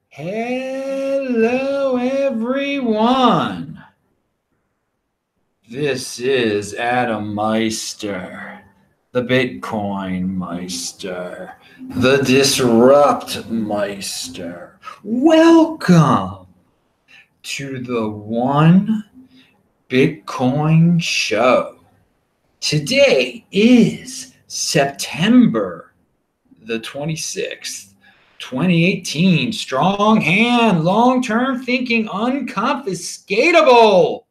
Hello, everyone. This is Adam Meister, the Bitcoin Meister, the Disrupt Meister. Welcome to the One Bitcoin Show. Today is September the 26th. 2018, strong hand, long-term thinking, unconfiscatable.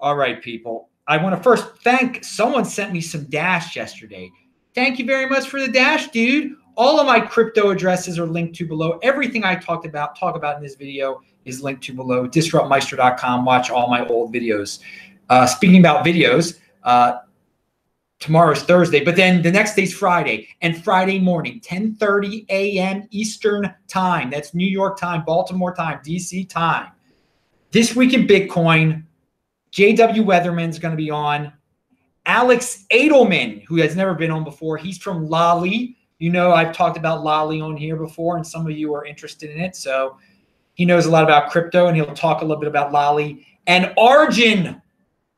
All right, people. I want to first thank, someone sent me some Dash yesterday. Thank you very much for the Dash, dude. All of my crypto addresses are linked to below. Everything I talk about in this video is linked to below. Disruptmeister.com. Watch all my old videos. Speaking about videos, tomorrow's Thursday, but then the next day's Friday, and Friday morning, 10:30 a.m. Eastern time. That's New York time, Baltimore time, DC time. This week in Bitcoin, JW Weatherman's going to be on. Alex Edelman, who has never been on before. He's from Lolly. You know, I've talked about Lolly on here before, and some of you are interested in it. So he knows a lot about crypto, and he'll talk a little bit about Lolly. And Arjun,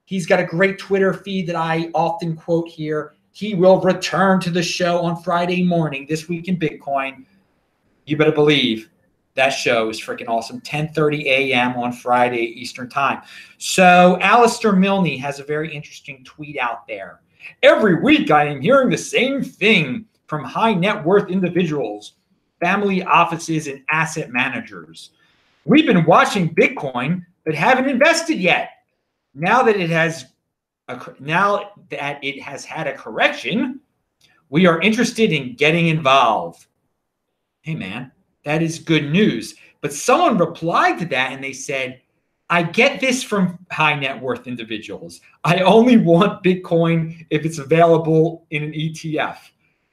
he's got a great Twitter feed that I often quote here. He will return to the show on Friday morning, This Week in Bitcoin. You better believe that show is freaking awesome. 10:30 a.m. on Friday Eastern time. So Alistair Milne has a very interesting tweet out there. Every week I am hearing the same thing from high net worth individuals, family offices, and asset managers. We've been watching Bitcoin, but haven't invested yet. Now that it has had a correction, we are interested in getting involved. Hey, man, that is good news. But someone replied to that and they said, I get this from high net worth individuals. I only want Bitcoin if it's available in an ETF.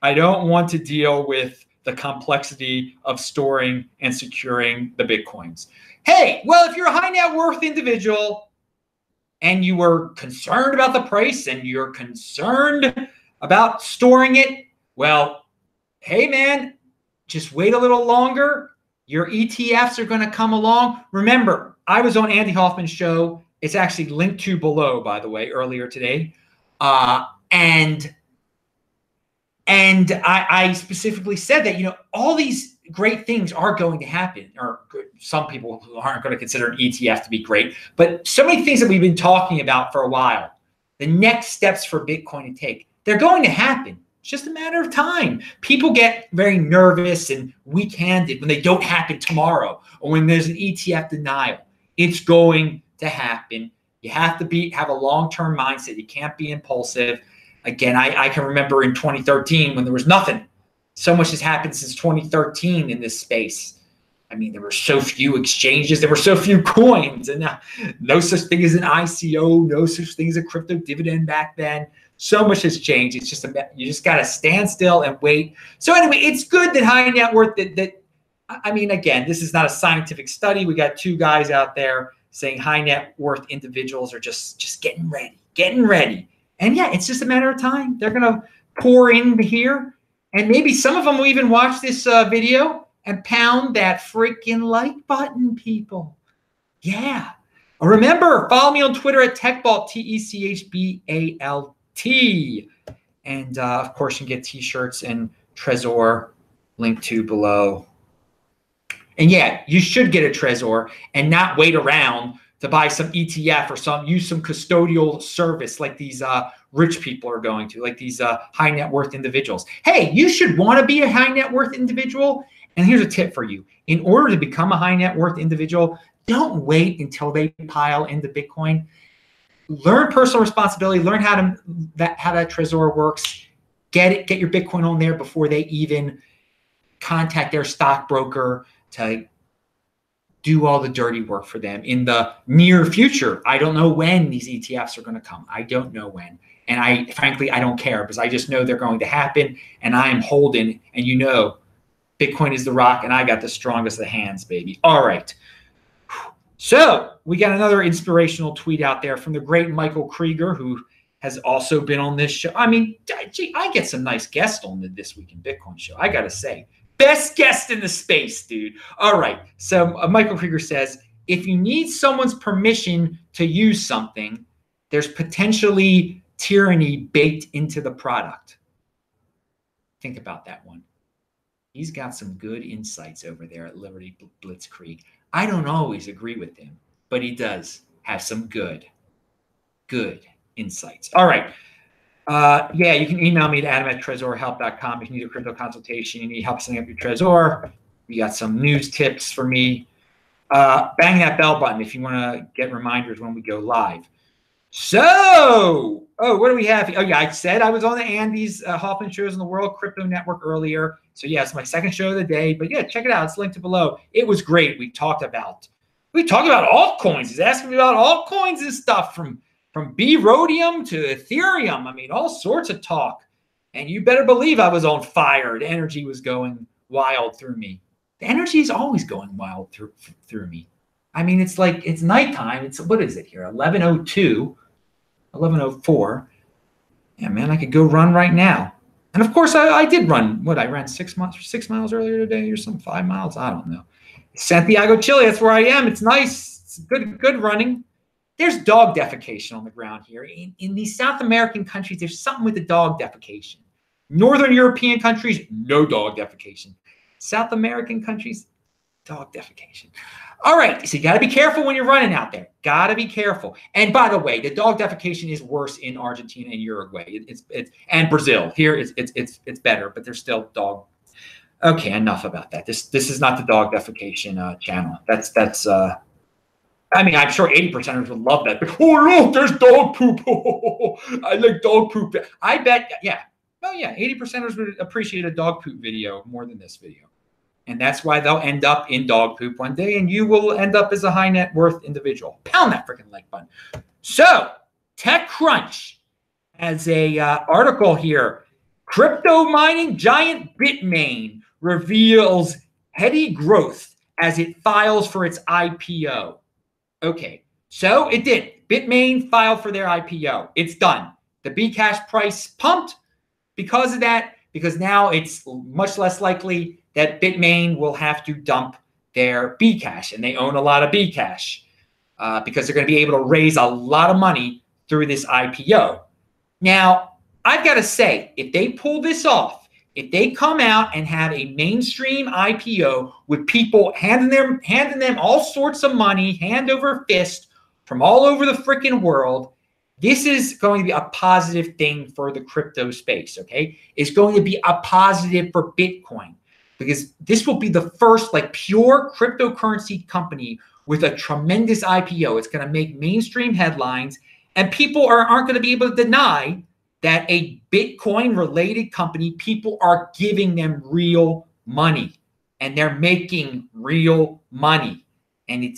I don't want to deal with the complexity of storing and securing the Bitcoins. Hey, well, if you're a high net worth individual and you were concerned about the price and you're concerned about storing it, well, hey, man, just wait a little longer. Your ETFs are going to come along. Remember, I was on Andy Hoffman's show. It's actually linked to below, by the way, earlier today. And I specifically said that, you know, all these great things are going to happen, or some people aren't going to consider an ETF to be great, but so many things that we've been talking about for a while, the next steps for Bitcoin to take, they're going to happen. It's just a matter of time. People get very nervous and weak-handed when they don't happen tomorrow or when there's an ETF denial. It's going to happen. You have to have a long-term mindset. You can't be impulsive. Again, I can remember in 2013 when there was nothing. So much has happened since 2013 in this space. I mean, there were so few exchanges. There were so few coins. And no such thing as an ICO. No such thing as a crypto dividend back then. So much has changed. It's just you just got to stand still and wait. So anyway, it's good that high net worth, I mean, again, this is not a scientific study. We got two guys out there saying high net worth individuals are just getting ready. And yeah, it's just a matter of time. They're going to pour in here. And maybe some of them will even watch this video and pound that freaking like button, people. Yeah. Remember, follow me on Twitter at TechBalt, TechBalt. And, of course, you can get T-shirts and Trezor linked to below. And, yeah, you should get a Trezor and not wait around to buy some ETF or use some custodial service like these rich people are going to, like these high net worth individuals. Hey, you should want to be a high net worth individual. And here's a tip for you. In order to become a high net worth individual, don't wait until they pile into Bitcoin. Learn personal responsibility. Learn how that Trezor works. Get your Bitcoin on there before they even contact their stockbroker to do all the dirty work for them in the near future. I don't know when these ETFs are going to come. I don't know when. And frankly, I don't care because I just know they're going to happen and I am holding, and you know, Bitcoin is the rock and I got the strongest of the hands, baby. All right. So we got another inspirational tweet out there from the great Michael Krieger, who has also been on this show. I mean, gee, I get some nice guests on the This Week in Bitcoin show. I got to say, Best guest in the space, dude. All right. So Michael Krieger says, if you need someone's permission to use something, there's potentially tyranny baked into the product. Think about that one. He's got some good insights over there at Liberty Blitzkrieg. I don't always agree with him, but he does have some good insights. All right. Yeah, you can email me at adam@tresorhelp.com if you need a crypto consultation, you need help setting up your Trezor, you got some news tips for me. Bang that bell button if you want to get reminders when we go live. So, what do we have? Oh, yeah, I said I was on the Andy's Hoffman shows in the World Crypto Network earlier. So, yeah, it's my second show of the day. But, yeah, check it out. It's linked below. It was great. We talked about altcoins. He's asking me about altcoins and stuff from B-Rhodium to Ethereum. I mean, all sorts of talk. And you better believe I was on fire. The energy was going wild through me. The energy is always going wild through me. I mean, it's like it's nighttime. It's what is it here? 11:02, 11:04. Yeah, man, I could go run right now. And of course, I did run. What, I ran 6 miles earlier today, or some 5 miles. I don't know. Santiago, Chile. That's where I am. It's nice. It's good running. There's dog defecation on the ground here. In these South American countries, there's something with the dog defecation. Northern European countries, no dog defecation. South American countries, dog defecation. All right, so you got to be careful when you're running out there. Got to be careful. And by the way, the dog defecation is worse in Argentina and Uruguay. It's and Brazil. Here it's better, but there's still dog. Okay, enough about that. This is not the dog defecation channel. That's. I mean, I'm sure 80%ers would love that. Oh, look, there's dog poop. I like dog poop. I bet, yeah. Oh, yeah, 80%ers would appreciate a dog poop video more than this video. And that's why they'll end up in dog poop one day, and you will end up as a high net worth individual. Pound that freaking like button. So, TechCrunch has a article here. Crypto mining giant Bitmain reveals heady growth as it files for its IPO. Okay, so it did. Bitmain filed for their IPO. It's done. The Bcash price pumped because of that, because now it's much less likely that Bitmain will have to dump their Bcash, and they own a lot of Bcash because they're going to be able to raise a lot of money through this IPO. Now, I've got to say, if they pull this off, if they come out and have a mainstream IPO with people handing them all sorts of money, hand over fist, from all over the freaking world, this is going to be a positive thing for the crypto space, okay? It's going to be a positive for Bitcoin because this will be the first like pure cryptocurrency company with a tremendous IPO. It's going to make mainstream headlines, and people aren't going to be able to deny that a Bitcoin-related company, people are giving them real money, and they're making real money. And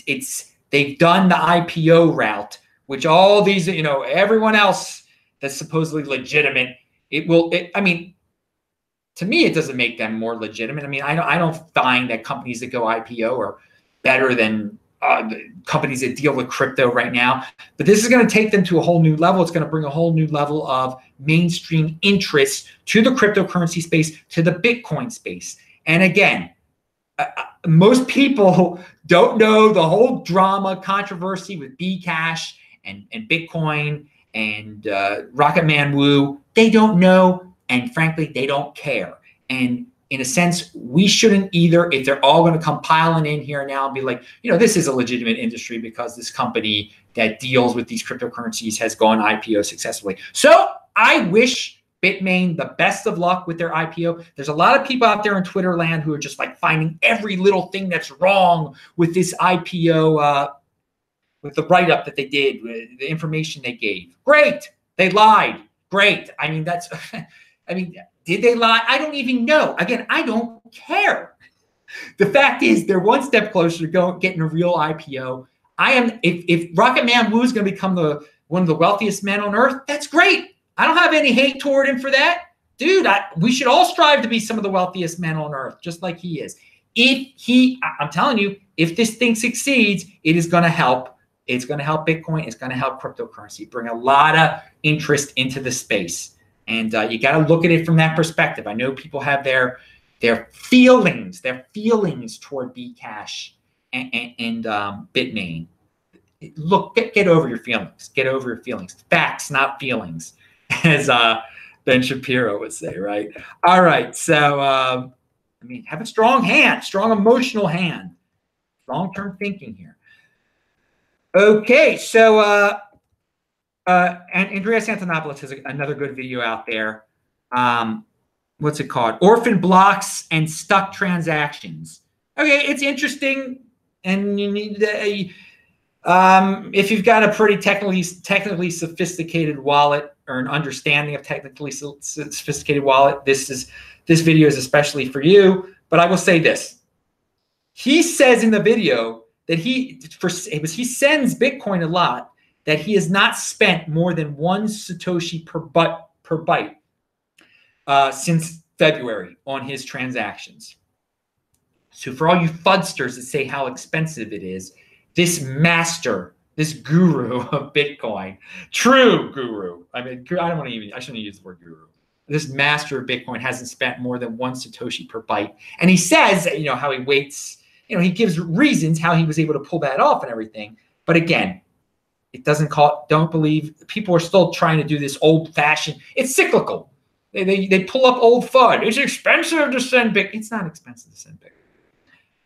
they've done the IPO route, which all these, everyone else that's supposedly legitimate, I mean, to me, it doesn't make them more legitimate. I mean, I don't find that companies that go IPO are better than companies that deal with crypto right now, but this is going to take them to a whole new level. It's going to bring a whole new level of mainstream interest to the cryptocurrency space, to the Bitcoin space. And again, most people don't know the whole drama controversy with Bcash and Bitcoin and Rocket Man Woo. They don't know, and frankly, they don't care. And in a sense, we shouldn't either, if they're all going to come piling in here now and be like, this is a legitimate industry because this company that deals with these cryptocurrencies has gone IPO successfully. So I wish Bitmain the best of luck with their IPO. There's a lot of people out there in Twitter land who are just like finding every little thing that's wrong with this IPO, with the write-up that they did, with the information they gave. Great. They lied. Great. I mean, did they lie? I don't even know. Again, I don't care. The fact is, they're one step closer to getting a real IPO. If Rocket Man Woo is going to become one of the wealthiest men on earth, that's great. I don't have any hate toward him for that. Dude, we should all strive to be some of the wealthiest men on earth, just like he is. I'm telling you, if this thing succeeds, it is going to help. It's going to help Bitcoin. It's going to help cryptocurrency, bring a lot of interest into the space. And you got to look at it from that perspective. I know people have their their feelings toward Bcash and Bitmain. Look, get over your feelings. Get over your feelings. Facts, not feelings, as Ben Shapiro would say, right? All right. So, I mean, have a strong hand, strong emotional hand, long-term thinking here. Okay. So, and Andreas Antonopoulos has another good video out there. What's it called? Orphan blocks and stuck transactions. Okay, it's interesting, and you need if you've got a pretty technically sophisticated wallet or an understanding of technically sophisticated wallet, this video is especially for you. But I will say this: he says in the video that he sends Bitcoin a lot, that he has not spent more than 1 Satoshi per byte since February on his transactions. So for all you fudsters that say how expensive it is, this master, this guru of Bitcoin, true guru. I mean, I shouldn't use the word guru. This master of Bitcoin hasn't spent more than 1 Satoshi per byte. And he says, how he waits, he gives reasons how he was able to pull that off and everything. But again, it doesn't don't believe, people are still trying to do this old fashioned, it's cyclical. They pull up old FUD. It's expensive to send Bitcoin. It's not expensive to send Bitcoin.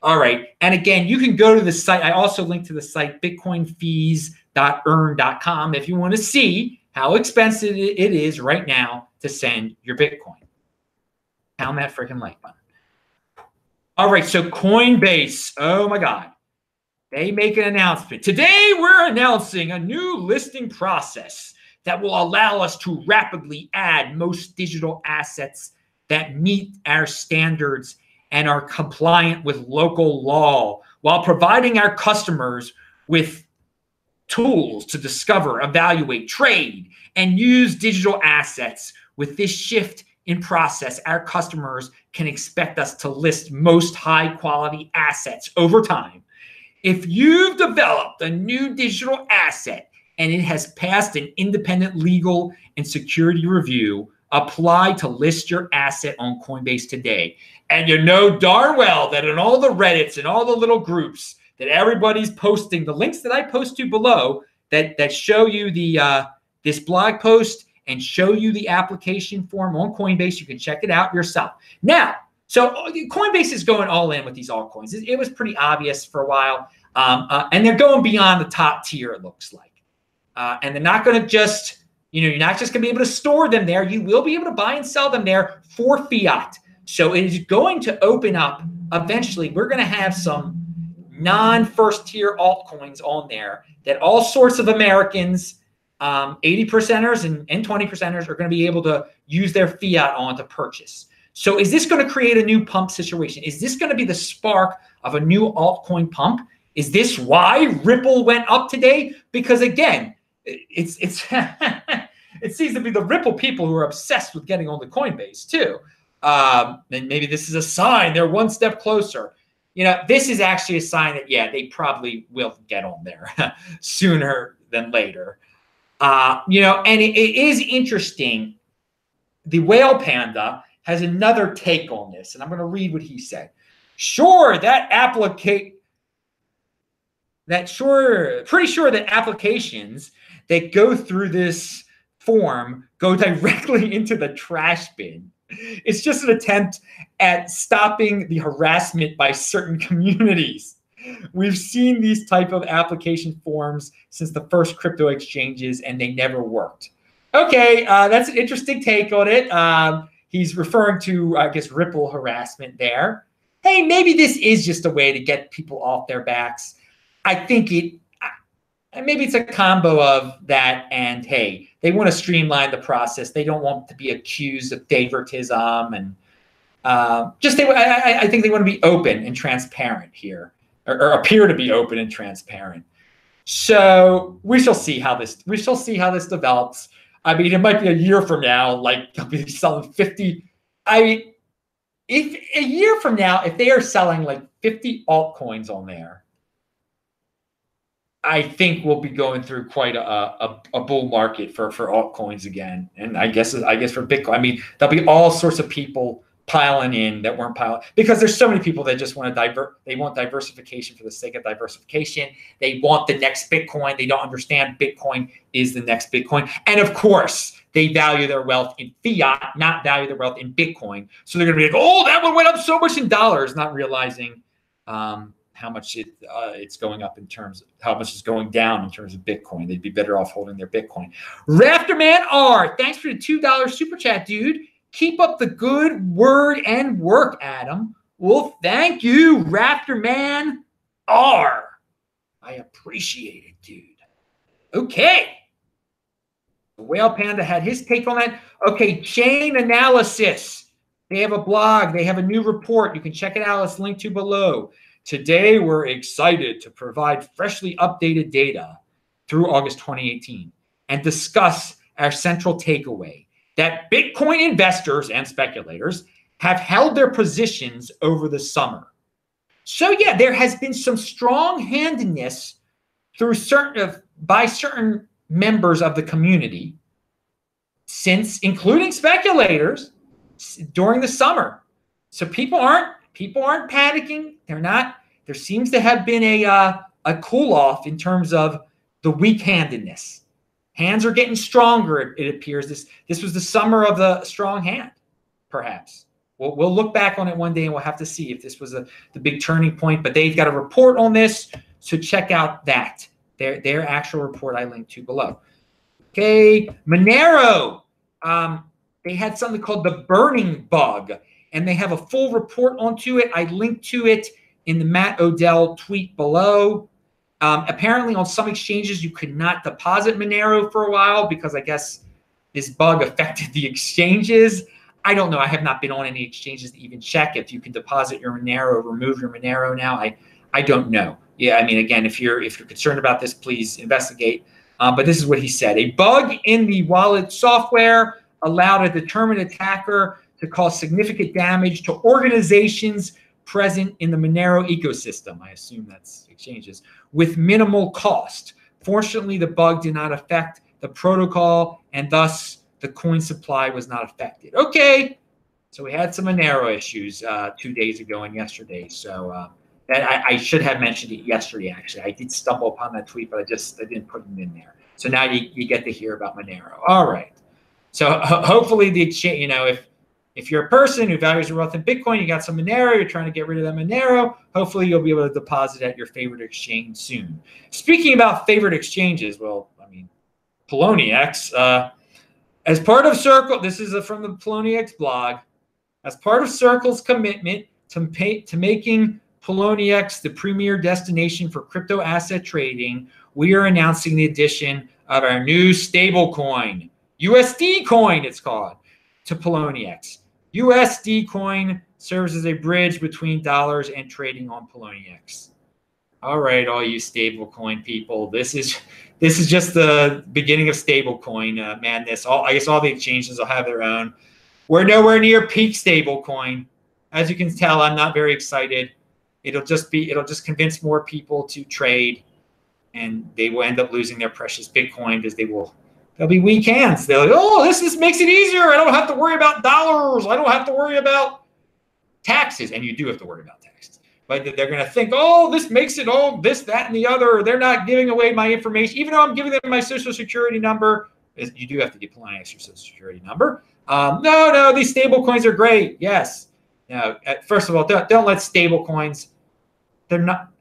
All right. And again, you can go to the site. I also linked to the site, bitcoinfees.earn.com, if you want to see how expensive it is right now to send your Bitcoin. Pound that freaking like button. All right. So Coinbase. Oh, my God. They make an announcement. Today, we're announcing a new listing process that will allow us to rapidly add most digital assets that meet our standards and are compliant with local law, while providing our customers with tools to discover, evaluate, trade, and use digital assets. With this shift in process, our customers can expect us to list most high-quality assets over time. If you've developed a new digital asset and it has passed an independent legal and security review, apply to list your asset on Coinbase today. And you know darn well that in all the Reddits and all the little groups that everybody's posting, the links that I post to below that show you the this blog post and show you the application form on Coinbase, you can check it out yourself. Now, so Coinbase is going all in with these altcoins. It was pretty obvious for a while, and they're going beyond the top tier, it looks like. And they're not going to just, you're not just going to be able to store them there. You will be able to buy and sell them there for fiat. So it is going to open up eventually. We're going to have some non-first tier altcoins on there that all sorts of Americans, 80%ers and 20%ers are going to be able to use their fiat on to purchase. So is this going to create a new pump situation? Is this going to be the spark of a new altcoin pump? Is this why Ripple went up today? Because again, it's it seems to be the Ripple people who are obsessed with getting on the Coinbase too. And maybe this is a sign they're one step closer. This is actually a sign that, yeah, they probably will get on there sooner than later. And it is interesting. The Whale Panda has another take on this, and I'm going to read what he said. Pretty sure that applications that go through this form go directly into the trash bin. It's just an attempt at stopping the harassment by certain communities. We've seen these type of application forms since the first crypto exchanges, and they never worked. Okay, that's an interesting take on it. He's referring to, I guess, Ripple harassment there. Hey, maybe this is just a way to get people off their backs. I think maybe it's a combo of that and, hey, they want to streamline the process. They don't want to be accused of favoritism, and I think they want to be open and transparent here, or appear to be open and transparent. So we shall see how this develops. I mean, it might be a year from now, like they'll be selling 50. I mean, if a year from now, if they are selling like 50 altcoins on there, I think we'll be going through quite a bull market for altcoins again. And I guess for Bitcoin, I mean, there'll be all sorts of people piling in that weren't piling, because there's so many people that just want to they want diversification for the sake of diversification. They want the next Bitcoin. They don't understand Bitcoin is the next Bitcoin. And of course, they value their wealth in fiat, not value their wealth in Bitcoin. So they're going to be like, oh, that one went up so much in dollars, not realizing how much it's going up in terms of how much is going down in terms of Bitcoin. They'd be better off holding their Bitcoin. Rafterman R, thanks for the $2 super chat, dude. Keep up the good word and work, Adam. Well, thank you, Rafterman R. I appreciate it, dude. Okay. Whale Panda had his take on that. Okay, chain analysis. They have a blog. They have a new report. You can check it out. It's linked to below. Today, we're excited to provide freshly updated data through August 2018 and discuss our central takeaway that Bitcoin investors and speculators have held their positions over the summer. So yeah, there has been some strong-handedness through by certain members of the community since, including speculators, during the summer. So people aren't panicking. They're not. There seems to have been a cool off in terms of the weak-handedness. Hands are getting stronger, it appears. This was the summer of the strong hand, perhaps. We'll look back on it one day and we'll have to see if this was the big turning point. But they've got a report on this, so check out that. Their actual report I linked to below. Okay, Monero. They had something called the burning bug, and they have a full report onto it. I linked to it in the Matt Odell tweet below. Apparently, on some exchanges, you could not deposit Monero for a while because I guess this bug affected the exchanges. I don't know. I have not been on any exchanges to even check if you can deposit your Monero, remove your Monero now. I don't know. Yeah, I mean, again, if you're concerned about this, please investigate. But this is what he said. A bug in the wallet software allowed a determined attacker to cause significant damage to organizations present in the Monero ecosystem. I assume that's exchanges, with minimal cost. Fortunately, the bug did not affect the protocol, and thus the coin supply was not affected. Okay, so we had some Monero issues 2 days ago and yesterday. So I should have mentioned it yesterday, actually. I did stumble upon that tweet, but I didn't put it in there. So now you get to hear about Monero. All right. So hopefully the exchange, if you're a person who values your wealth in Bitcoin, you got some Monero, you're trying to get rid of that Monero, hopefully you'll be able to deposit at your favorite exchange soon. Speaking about favorite exchanges, well, I mean, Poloniex, as part of Circle, this is from the Poloniex blog, as part of Circle's commitment to making Poloniex the premier destination for crypto asset trading, we are announcing the addition of our new stablecoin, USD coin it's called, to Poloniex. USD coin serves as a bridge between dollars and trading on Poloniex. All right, all you stablecoin people, this is just the beginning of stablecoin madness. I guess all the exchanges will have their own. We're nowhere near peak stablecoin. As you can tell, I'm not very excited. It'll just convince more people to trade, and they will end up losing their precious Bitcoin because they'll be weak hands. They're like, oh, this makes it easier. I don't have to worry about dollars. I don't have to worry about taxes. And you do have to worry about taxes. But they're going to think, oh, this makes it all this, that, and the other. They're not giving away my information. Even though I'm giving them my social security number, you do have to give Poloniex your social security number. No, these stable coins are great. Yes. Now, first of all, don't let stable coins, they're not,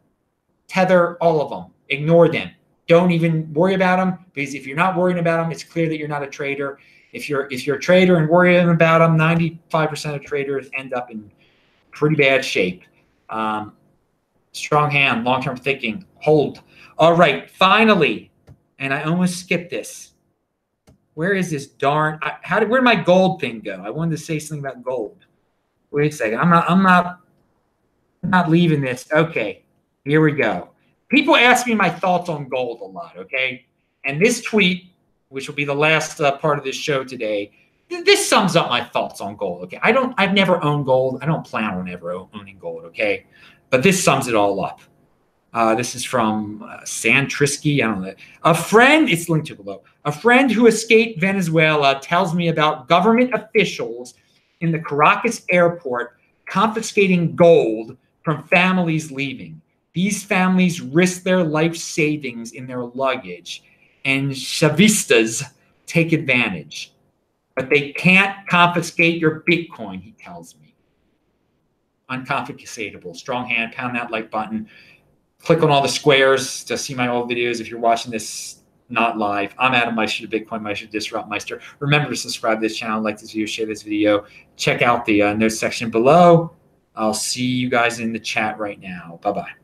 tether all of them. Ignore them. Don't even worry about them, because if you're not worrying about them, it's clear that you're not a trader. If you're a trader and worrying about them, 95% of traders end up in pretty bad shape. Strong hand, long-term thinking, hold. All right, finally, and I almost skipped this. Where is this darn? Where did my gold thing go? I wanted to say something about gold. Wait a second. I'm not leaving this. Okay, here we go. People ask me my thoughts on gold a lot, okay? And this tweet, which will be the last part of this show today, this sums up my thoughts on gold, okay? I've never owned gold. I don't plan on ever owning gold, okay? But this sums it all up. This is from Santrisky. I don't know. A friend, it's linked to below. A friend who escaped Venezuela tells me about government officials in the Caracas airport confiscating gold from families leaving. These families risk their life savings in their luggage, and Chavistas take advantage. But they can't confiscate your Bitcoin, he tells me. Unconfiscatable. Strong hand. Pound that like button. Click on all the squares to see my old videos if you're watching this not live. I'm Adam Meister, the Bitcoin Meister, Disrupt Meister. Remember to subscribe to this channel, like this video, share this video. Check out the notes section below. I'll see you guys in the chat right now. Bye-bye.